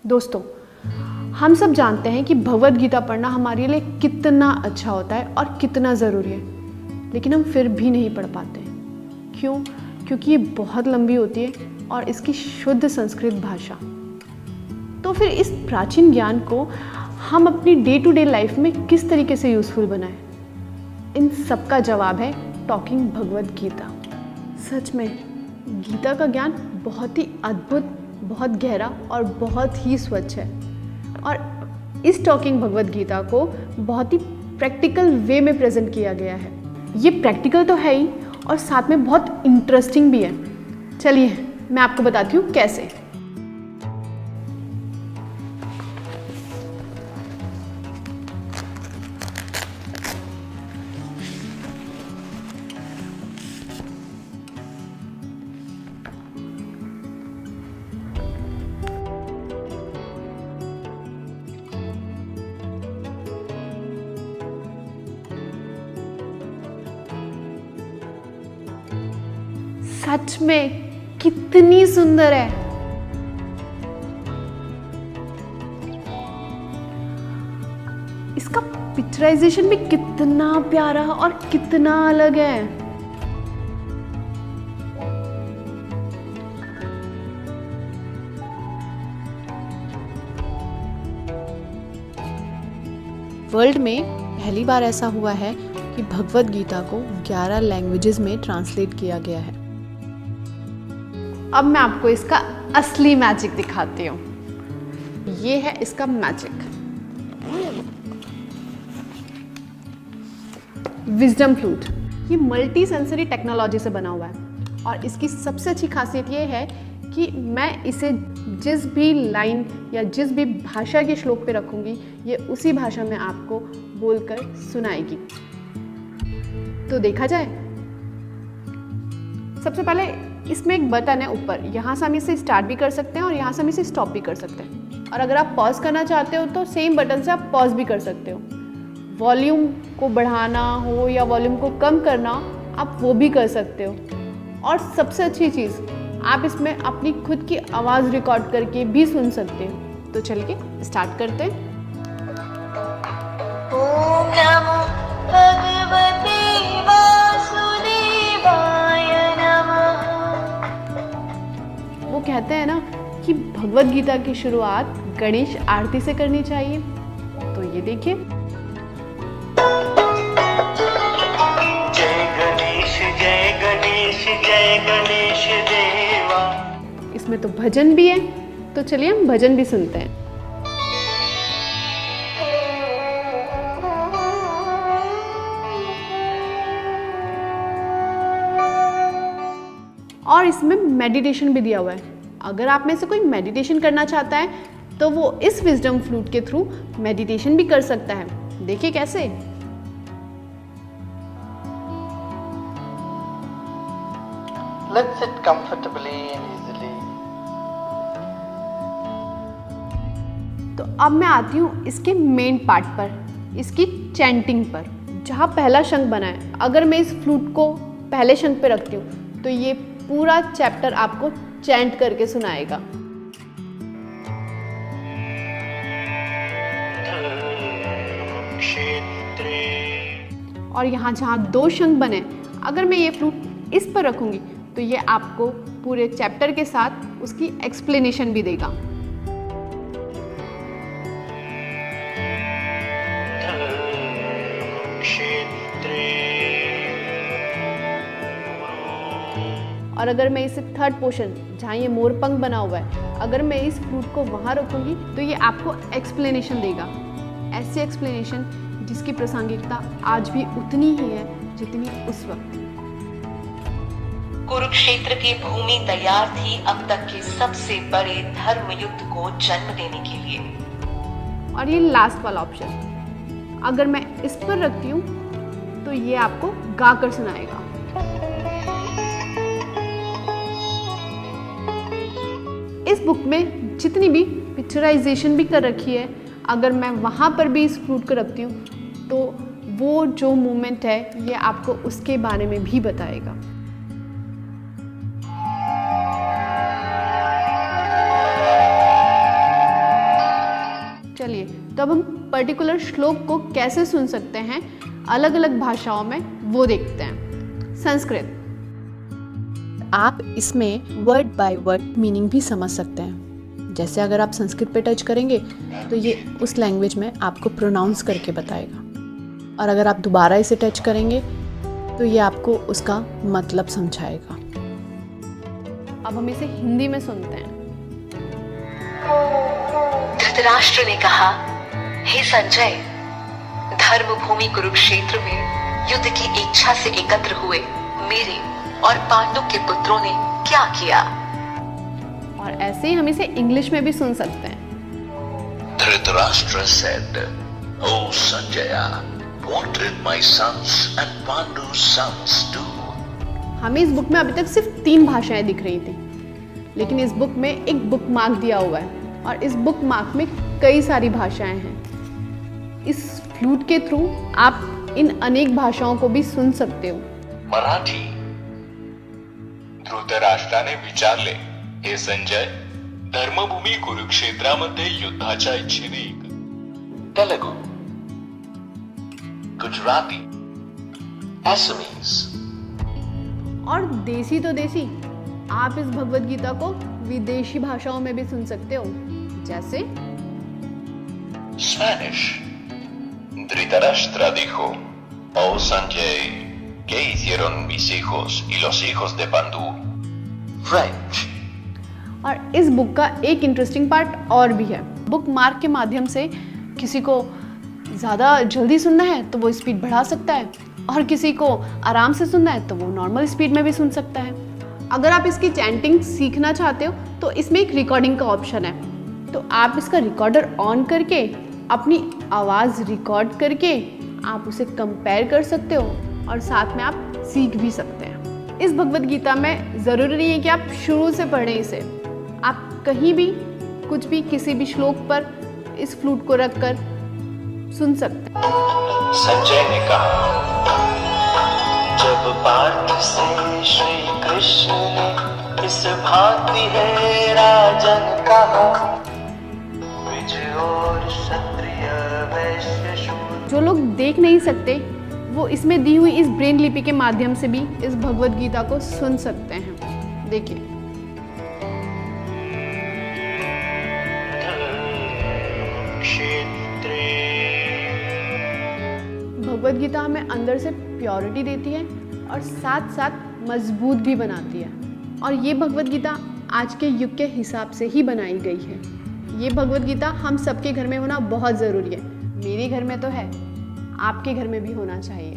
दोस्तों, हम सब जानते हैं कि भगवद गीता पढ़ना हमारे लिए कितना अच्छा होता है और कितना ज़रूरी है, लेकिन हम फिर भी नहीं पढ़ पाते हैं। क्यों? क्योंकि ये बहुत लंबी होती है और इसकी शुद्ध संस्कृत भाषा। तो फिर इस प्राचीन ज्ञान को हम अपनी डे टू डे लाइफ में किस तरीके से यूज़फुल बनाएं? इन सब का जवाब है टॉकिंग भगवद गीता। सच में गीता का ज्ञान बहुत ही अद्भुत, बहुत गहरा और बहुत ही स्वच्छ है, और इस टॉकिंग भगवद गीता को बहुत ही प्रैक्टिकल वे में प्रेजेंट किया गया है। ये प्रैक्टिकल तो है ही और साथ में बहुत इंटरेस्टिंग भी है। चलिए मैं आपको बताती हूँ कैसे। सच में कितनी सुंदर है। इसका पिक्चराइजेशन भी कितना प्यारा और कितना अलग है। वर्ल्ड में पहली बार ऐसा हुआ है कि भगवद गीता को 11 लैंग्वेजेस में ट्रांसलेट किया गया है। अब मैं आपको इसका असली मैजिक दिखाती हूँ। ये है इसका मैजिक, विजडम फ्लूट। ये मल्टी सेंसरी टेक्नोलॉजी से बना हुआ है और इसकी सबसे अच्छी खासियत ये है कि मैं इसे जिस भी लाइन या जिस भी भाषा के श्लोक पे रखूँगी, ये उसी भाषा में आपको बोलकर सुनाएगी। तो देखा जाए, सबसे पहले इसमें एक बटन है ऊपर, यहाँ से हम इसे स्टार्ट भी कर सकते हैं और यहाँ से हम इसे स्टॉप भी कर सकते हैं। और अगर आप पॉज करना चाहते हो तो सेम बटन से आप पॉज भी कर सकते हो। वॉल्यूम को बढ़ाना हो या वॉल्यूम को कम करना, आप वो भी कर सकते हो। और सबसे अच्छी चीज़, आप इसमें अपनी खुद की आवाज़ रिकॉर्ड करके भी सुन सकते हो। तो चलिए स्टार्ट करते हैं। ओम नमो भगवते वासुदेवाय नमः। वो कहते हैं ना कि भगवद गीता की शुरुआत गणेश आरती से करनी चाहिए। तो ये देखिए, जय गणेश जय गणेश जय गणेश देवा। इसमें तो भजन भी है, तो चलिए हम भजन भी सुनते हैं। और इसमें मेडिटेशन भी दिया हुआ है। अगर आप में से कोई मेडिटेशन करना चाहता है तो वो इस विजडम फ्लूट के थ्रू मेडिटेशन भी कर सकता है। देखिए कैसे। Let's sit comfortably and easily. तो अब मैं आती हूँ इसके मेन पार्ट पर, इसकी चैंटिंग पर, जहाँ पहला शंख बना है। अगर मैं इस फ्लूट को पहले शंख पे रखती हूँ तो ये पूरा चैप्टर आपको चैंट करके सुनाएगा। और यहाँ जहाँ 2 शंख बने, अगर मैं ये फ्लूट इस पर रखूँगी तो ये आपको पूरे चैप्टर के साथ उसकी एक्सप्लेनेशन भी देगा। और अगर मैं इसे थर्ड पोर्शन, जहाँ ये मोरपंख बना हुआ है, अगर मैं इस फ्लूट को वहाँ रखूँगी तो ये आपको एक्सप्लेनेशन देगा। ऐसी एक्सप्लेनेशन जिसकी प्रासंगिकता आज भी उतनी ही है जितनी उस वक्त। कुरुक्षेत्र की भूमि तैयार थी अब तक के सबसे बड़े धर्म युद्ध को जन्म देने के लिए। और ये लास्ट वाला ऑप्शन, अगर मैं इस पर रखती हूँ तो ये आपको गाकर सुनाएगा। इस बुक में जितनी भी पिक्चराइजेशन भी कर रखी है, अगर मैं वहाँ पर भी इस फ्लूट को रखती हूँ तो वो जो मोमेंट है ये आपको उसके बारे में भी बताएगा। चलिए, तो अब हम पर्टिकुलर श्लोक को कैसे सुन सकते हैं अलग अलग भाषाओं में, वो देखते हैं। संस्कृत, आप इसमें वर्ड बाय वर्ड मीनिंग भी समझ सकते हैं। जैसे अगर आप संस्कृत पे टच करेंगे तो ये उस लैंग्वेज में आपको प्रोनाउंस करके बताएगा, और अगर आप दोबारा इसे टच करेंगे तो ये आपको उसका मतलब समझाएगा। अब हम इसे हिंदी में सुनते हैं। धृतराष्ट्र ने कहा, हे संजय, धर्मभूमि कुरुक्षेत्र में युद्ध की इच्छा से एकत्र हुए मेरे और पांडु के पुत्रों ने क्या किया। और ऐसे ही हम इसे इंग्लिश में भी सुन सकते हैं। Dhritarashtra said, "O Sanjaya, what did my sons and Pandu's sons do?" हमें इस बुक में अभी तक सिर्फ 3 भाषाएं दिख रही थी, लेकिन इस बुक में एक बुक मार्क दिया हुआ है और इस बुक मार्क में कई सारी भाषाएं हैं। इस फ्लूट के थ्रू आप इन अनेक भाषाओं को भी सुन सकते हो। मराठी, धृतराष्ट्राने विचारले, हे संजय, धर्मभूमी कुरुक्षेत्रामध्ये युद्धाच्या इच्छेने Telugu, Gujarati, Assamese. और देसी तो देसी, आप इस भगवद गीता को विदेशी भाषाओं में भी सुन सकते हो, जैसे Spanish. Dhritarashtra dijo, "Oh Sanjay, ¿qué hicieron mis hijos y los hijos de Pandu?" French. और इस बुक का एक इंटरेस्टिंग पार्ट और भी है। बुक मार्क के माध्यम से किसी को ज़्यादा जल्दी सुनना है तो वो स्पीड बढ़ा सकता है, और किसी को आराम से सुनना है तो वो नॉर्मल स्पीड में भी सुन सकता है। अगर आप इसकी चैंटिंग सीखना चाहते हो तो इसमें एक रिकॉर्डिंग का ऑप्शन है, तो आप इसका रिकॉर्डर ऑन करके अपनी आवाज़ रिकॉर्ड करके आप उसे कंपेयर कर सकते हो और साथ में आप सीख भी सकते हैं। इस भगवद गीता में ज़रूरी नहीं है कि आप शुरू से पढ़ें इसे, आप कहीं भी कुछ भी किसी भी श्लोक पर इस फ्लूट को रख कर सुन सकते हैं। संजय ने कहा, जब पार्थ से श्री कृष्ण ने इस भांति है राजन कहा, द्विज और क्षत्रिय वैश्य शूद्र। जो लोग देख नहीं सकते वो इसमें दी हुई इस ब्रेन लिपि के माध्यम से भी इस भगवद गीता को सुन सकते हैं। देखिए, भगवद गीता हमें अंदर से प्योरिटी देती है और साथ साथ मजबूत भी बनाती है, और ये भगवद गीता आज के युग के हिसाब से ही बनाई गई है। ये भगवद गीता हम सबके घर में होना बहुत ज़रूरी है। मेरे घर में तो है, आपके घर में भी होना चाहिए।